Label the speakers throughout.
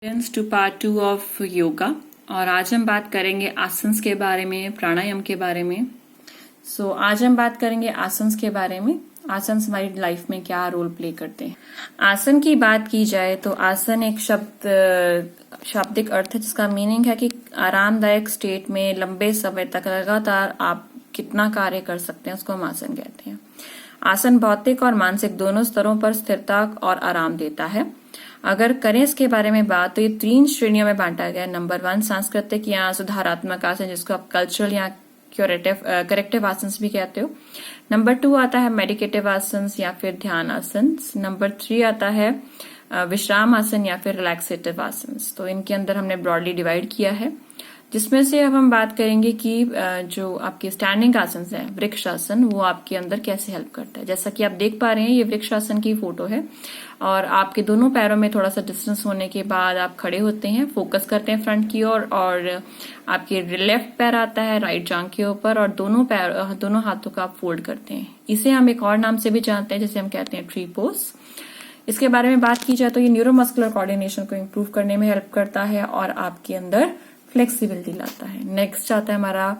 Speaker 1: Two part 2 of yoga. और आज हम बात करेंगे आसन्स के बारे में, प्राणायाम के बारे में। आज हम बात करेंगे आसन्स के बारे में। आसन्स हमारी लाइफ में क्या रोल प्ले करते हैं। आसन की बात की जाए तो आसन एक शाब्दिक अर्थ है जिसका मीनिंग है कि आरामदायक स्टेट में लंबे समय तक लगातार आप कितना कार्य कर सकते हैं, उसको हम आसन कहते हैं। आसन भौतिक और मानसिक दोनों स्तरों पर स्थिरता और आराम देता है। अगर करें इसके बारे में बात तो ये 3 श्रेणियों में बांटा गया है। नंबर 1 सांस्कृतिक या सुधारात्मक आसन, जिसको आप कल्चरल या करेक्टिव आसन भी कहते हो। नंबर 2 आता है मेडिकेटिव आसन या फिर ध्यान आसन। नंबर 3 आता है विश्राम आसन या फिर रिलैक्सेटिव आसन। तो इनके अंदर हमने ब्रॉडली डिवाइड किया है, जिसमें से अब हम बात करेंगे कि जो आपके स्टैंडिंग आसन है, वृक्ष आसन, वो आपके अंदर कैसे हेल्प करता है। जैसा कि आप देख पा रहे हैं, ये वृक्ष आसन की फोटो है और आपके दोनों पैरों में थोड़ा सा डिस्टेंस होने के बाद आप खड़े होते हैं, फोकस करते हैं फ्रंट की ओर और आपके लेफ्ट पैर आता है राइट जांघ के ऊपर और दोनों हाथों का आप फोल्ड करते हैं। इसे हम एक और नाम से भी जानते हैं, जिसे हम कहते हैं ट्री पोज। इसके बारे में बात की जाए तो ये न्यूरोमस्कुलर कोऑर्डिनेशन को इम्प्रूव करने में हेल्प करता है और आपके अंदर फ्लेक्सिबिलिटी लाता है। नेक्स्ट आता है हमारा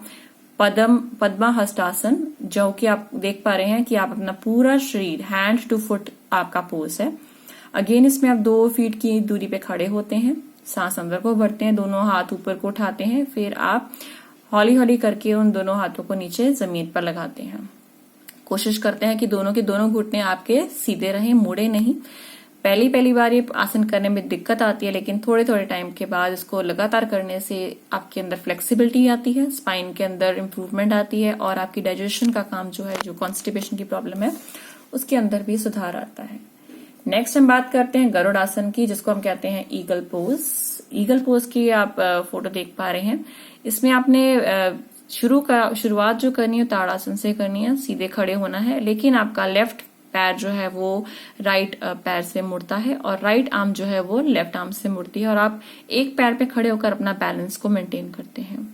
Speaker 1: पद्माहस्तासन, जो कि आप देख पा रहे हैं कि आप अपना पूरा शरीर हैंड टू फुट आपका पोज है। अगेन इसमें आप 2 फीट की दूरी पे खड़े होते हैं, सांस अंदर को भरते हैं, दोनों हाथ ऊपर को उठाते हैं, फिर आप हौली हौली करके उन दोनों हाथों को नीचे जमीन पर लगाते हैं। कोशिश करते हैं कि दोनों के दोनों घुटने आपके सीधे रहें, मुड़े नहीं। पहली बार ये आसन करने में दिक्कत आती है, लेकिन थोड़े टाइम के बाद इसको लगातार करने से आपके अंदर फ्लेक्सिबिलिटी आती है, स्पाइन के अंदर इंप्रूवमेंट आती है और आपकी डाइजेशन का काम जो है, जो कॉन्स्टिपेशन की प्रॉब्लम है, उसके अंदर भी सुधार आता है। नेक्स्ट हम बात करते हैं गरुड़ आसन की, जिसको हम कहते हैं ईगल पोज। ईगल पोज की आप फोटो देख पा रहे हैं। इसमें आपने शुरुआत जो करनी है ताड़ासन से करनी है, सीधे खड़े होना है, लेकिन आपका लेफ्ट पैर जो है वो राइट पैर से मुड़ता है और राइट आर्म जो है वो लेफ्ट आर्म से मुड़ती है और आप एक पैर पे खड़े होकर अपना बैलेंस को मेंटेन करते हैं।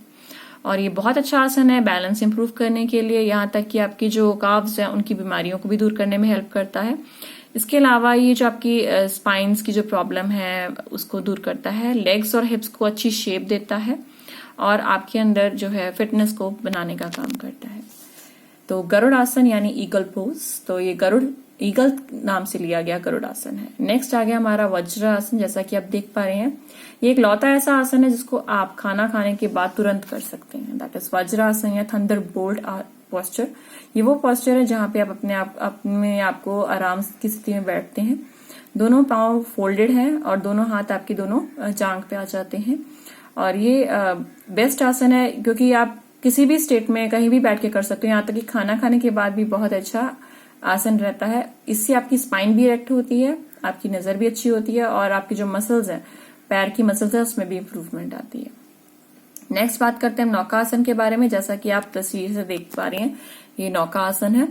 Speaker 1: और ये बहुत अच्छा आसन है बैलेंस इंप्रूव करने के लिए, यहाँ तक कि आपकी जो काव्स है उनकी बीमारियों को भी दूर करने में हेल्प करता है। इसके अलावा ये जो आपकी स्पाइन्स की जो प्रॉब्लम है उसको दूर करता है, लेग्स और हिप्स को अच्छी शेप देता है और आपके अंदर जो है फिटनेस को बनाने का काम करता है। तो गरुड़ आसन यानी ईगल पोज, तो ये ईगल नाम से लिया गया गरुड़ आसन है। नेक्स्ट आ गया हमारा वज्र आसन। जैसा कि आप देख पा रहे हैं, ये एक लौता ऐसा आसन है जिसको आप खाना खाने के बाद तुरंत कर सकते हैं। दैट इज वज्र आसन या थंडर बोल्ट पोस्चर। ये वो पोस्चर है जहां पे आप अपने आप को आराम की स्थिति में बैठते हैं, दोनों पांव फोल्डेड हैं और दोनों हाथ आपकी दोनों जांघ पे आ जाते हैं। और ये बेस्ट आसन है क्योंकि आप किसी भी स्टेट में कहीं भी बैठ के कर सकते हो, यहाँ तक कि खाना खाने के बाद भी बहुत अच्छा आसन रहता है। इससे आपकी स्पाइन भी इरेक्ट होती है, आपकी नजर भी अच्छी होती है और आपकी जो मसल्स है, पैर की मसल्स है, उसमें भी इंप्रूवमेंट आती है। नेक्स्ट बात करते हैं नौका आसन के बारे में। जैसा कि आप तस्वीर से देख पा रहे हैं, ये नौका आसन है।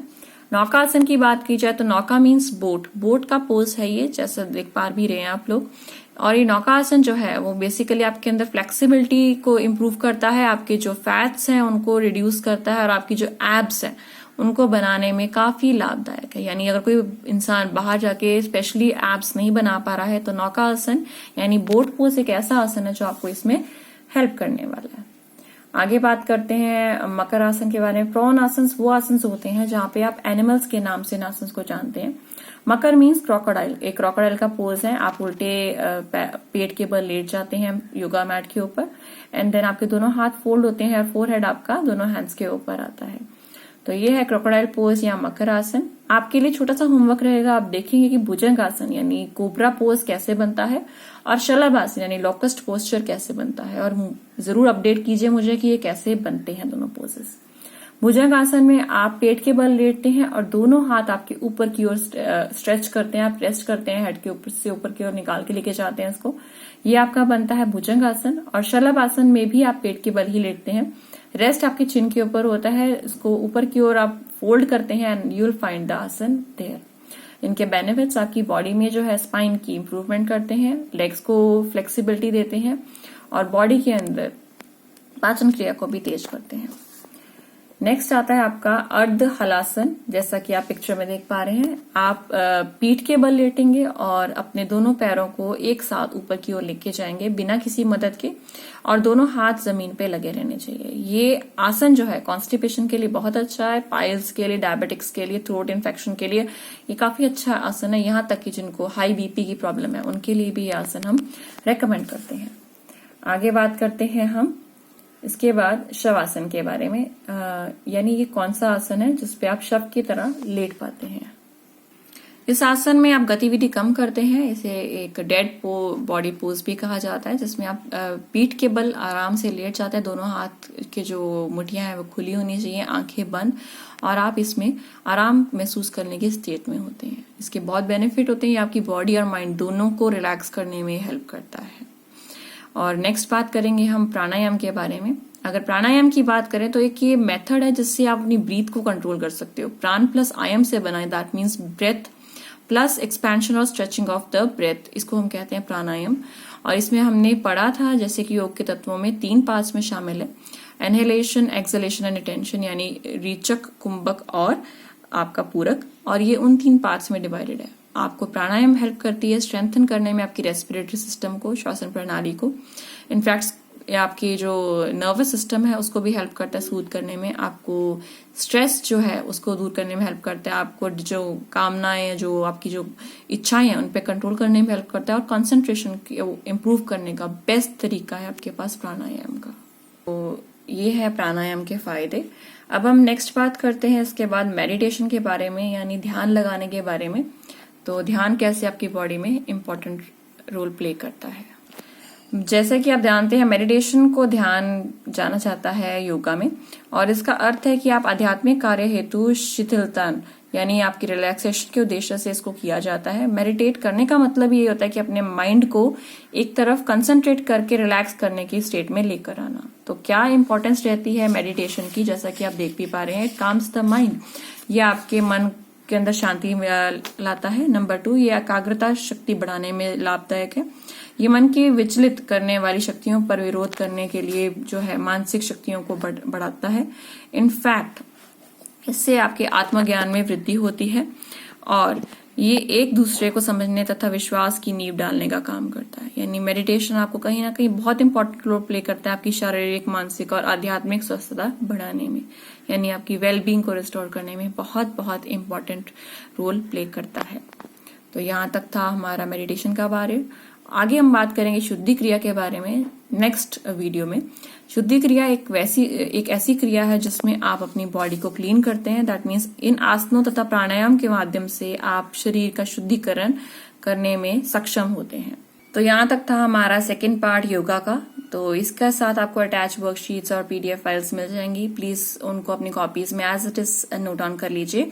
Speaker 1: नौका आसन की बात की जाए तो नौका मीन्स बोट का पोज है ये, जैसा देख पा भी रहे हैं आप लोग। और ये नौका आसन जो है वो बेसिकली आपके अंदर फ्लेक्सिबिलिटी को इम्प्रूव करता है, आपके जो फैट्स हैं उनको रिड्यूस करता है और आपकी जो एब्स हैं उनको बनाने में काफी लाभदायक है। यानी अगर कोई इंसान बाहर जाके स्पेशली एब्स नहीं बना पा रहा है तो नौका आसन यानी बोट पोज एक ऐसा आसन है जो आपको इसमें हेल्प करने वाला है। आगे बात करते हैं मकर आसन के बारे में। प्रॉन आसन वो आसन होते हैं जहां पे आप एनिमल्स के नाम से इन आसन को जानते हैं। मकर मीन्स क्रोकोडाइल, एक क्रोकोडाइल का पोज है। आप उल्टे पेट के बल लेट जाते हैं योगा मैट के ऊपर एंड देन आपके दोनों हाथ फोल्ड होते हैं और फोरहेड आपका दोनों हैंड्स के ऊपर आता है। तो ये है क्रोकोडाइल पोज या मकर आसन। आपके लिए छोटा सा होमवर्क रहेगा, आप देखेंगे कि भुजंग आसन यानी कोबरा पोज कैसे बनता है और शलभ आसन यानी लोकस्ट पोस्चर कैसे बनता है, और जरूर अपडेट कीजिए मुझे कि ये कैसे बनते हैं दोनों पोजेस। भुजंग आसन में आप पेट के बल लेटते हैं और दोनों हाथ आपके ऊपर की ओर स्ट्रेच करते हैं, आप रेस्ट करते हैं, हेड के ऊपर से ऊपर की ओर निकाल के लेके जाते हैं इसको। ये आपका बनता है भुजंग आसन। और शलभ आसन में भी आप पेट के बल ही लेटते हैं, रेस्ट आपके चिन के ऊपर होता है, इसको ऊपर की ओर आप फोल्ड करते हैं and you will find the आसन देयर। इनके बेनिफिट्स आपकी बॉडी में जो है स्पाइन की इंप्रूवमेंट करते हैं, लेग्स को फ्लेक्सिबिलिटी देते हैं और बॉडी के अंदर पाचन क्रिया को भी तेज करते हैं। नेक्स्ट आता है आपका अर्ध हलासन। जैसा कि आप पिक्चर में देख पा रहे हैं, आप पीठ के बल लेटेंगे और अपने दोनों पैरों को एक साथ ऊपर की ओर लेके जाएंगे बिना किसी मदद के, और दोनों हाथ जमीन पे लगे रहने चाहिए। ये आसन जो है कॉन्स्टिपेशन के लिए बहुत अच्छा है, पाइल्स के लिए, डायबिटिक्स के लिए, थ्रोट इन्फेक्शन के लिए ये काफी अच्छा आसन है। यहाँ तक कि जिनको हाई बीपी की प्रॉब्लम है उनके लिए भी ये आसन हम रेकमेंड करते हैं। आगे बात करते हैं हम इसके बाद शवासन के बारे में, यानी ये कौन सा आसन है जिसपे आप शव की तरह लेट पाते हैं। इस आसन में आप गतिविधि कम करते हैं। इसे एक डेड बॉडी पोज भी कहा जाता है, जिसमें आप पीठ के बल आराम से लेट जाते हैं, दोनों हाथ के जो मुठियां हैं वो खुली होनी चाहिए, आंखें बंद, और आप इसमें आराम महसूस करने की स्टेट में होते हैं। इसके बहुत बेनिफिट होते हैं, ये आपकी बॉडी और माइंड दोनों को रिलैक्स करने में हेल्प करता है। और नेक्स्ट बात करेंगे हम प्राणायाम के बारे में। अगर प्राणायाम की बात करें तो एक ये मेथड है जिससे आप अपनी ब्रीथ को कंट्रोल कर सकते हो। प्राण प्लस आयम से बना है, that means breath plus expansion और स्ट्रेचिंग ऑफ द ब्रेथ, इसको हम कहते हैं प्राणायाम। और इसमें हमने पढ़ा था जैसे कि योग के तत्वों में 3 पार्ट्स में शामिल है, इनहेलेशन, एक्सहेलेशन एंड रिटेंशन, यानी रीचक, कुंभक और आपका पूरक, और ये उन 3 पार्ट्स में डिवाइडेड है। आपको प्राणायाम हेल्प करती है स्ट्रेंथन करने में आपकी रेस्पिरेटरी सिस्टम को, श्वसन प्रणाली को। इनफैक्ट आपकी जो नर्वस सिस्टम है उसको भी हेल्प करता है सूद करने में, आपको स्ट्रेस जो है उसको दूर करने में हेल्प करता है, आपको जो कामनाएं, जो आपकी जो इच्छाएं हैं उन पे कंट्रोल करने में हेल्प करता है, और कंसंट्रेशन को इम्प्रूव करने का बेस्ट तरीका है आपके पास प्राणायाम का। तो ये है प्राणायाम के फायदे। अब हम नेक्स्ट बात करते हैं इसके बाद मेडिटेशन के बारे में, यानी ध्यान लगाने के बारे में। तो ध्यान कैसे आपकी बॉडी में इम्पोर्टेंट रोल प्ले करता है। जैसे कि आप जानते हैं, मेडिटेशन को ध्यान जाना जाता है योगा में, और इसका अर्थ है कि आप आध्यात्मिक कार्य हेतु शिथिलता यानी आपकी रिलैक्सेशन के उद्देश्य से इसको किया जाता है। मेडिटेट करने का मतलब ये होता है कि अपने माइंड को एक तरफ कंसंट्रेट करके रिलैक्स करने की स्टेट में लेकर आना। तो क्या इंपॉर्टेंस रहती है मेडिटेशन की, जैसा कि आप देख भी पा रहे हैं, काम्स द माइंड, ये आपके मन के अंदर शांति लाता है। नंबर 2, ये एकाग्रता शक्ति बढ़ाने में लाभदायक है। ये मन की विचलित करने वाली शक्तियों पर विरोध करने के लिए जो है मानसिक शक्तियों को बढ़ाता है। इनफैक्ट इससे आपके आत्मज्ञान में वृद्धि होती है, और ये एक दूसरे को समझने तथा विश्वास की नींव डालने का काम करता है। यानी मेडिटेशन आपको कहीं ना कहीं बहुत इंपॉर्टेंट रोल प्ले करता है आपकी शारीरिक, मानसिक और आध्यात्मिक स्वस्थता बढ़ाने में, यानी आपकी वेलबींग को रिस्टोर करने में बहुत बहुत इंपॉर्टेंट रोल प्ले करता है। तो यहाँ तक था हमारा मेडिटेशन का बारे। आगे हम बात करेंगे शुद्धि क्रिया के बारे में नेक्स्ट वीडियो में। शुद्धि क्रिया एक ऐसी क्रिया है जिसमें आप अपनी बॉडी को क्लीन करते हैं। दैट मीन्स इन आसनों तथा प्राणायाम के माध्यम से आप शरीर का शुद्धिकरण करने में सक्षम होते हैं। तो यहाँ तक था हमारा सेकेंड पार्ट योगा का। तो इसके साथ आपको अटैच वर्कशीट्स और PDF फाइल्स मिल जाएंगी। प्लीज उनको अपनी कॉपीज में as it is note down कर लीजिए।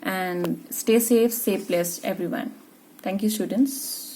Speaker 1: And stay safe, stay blessed everyone. Thank you students.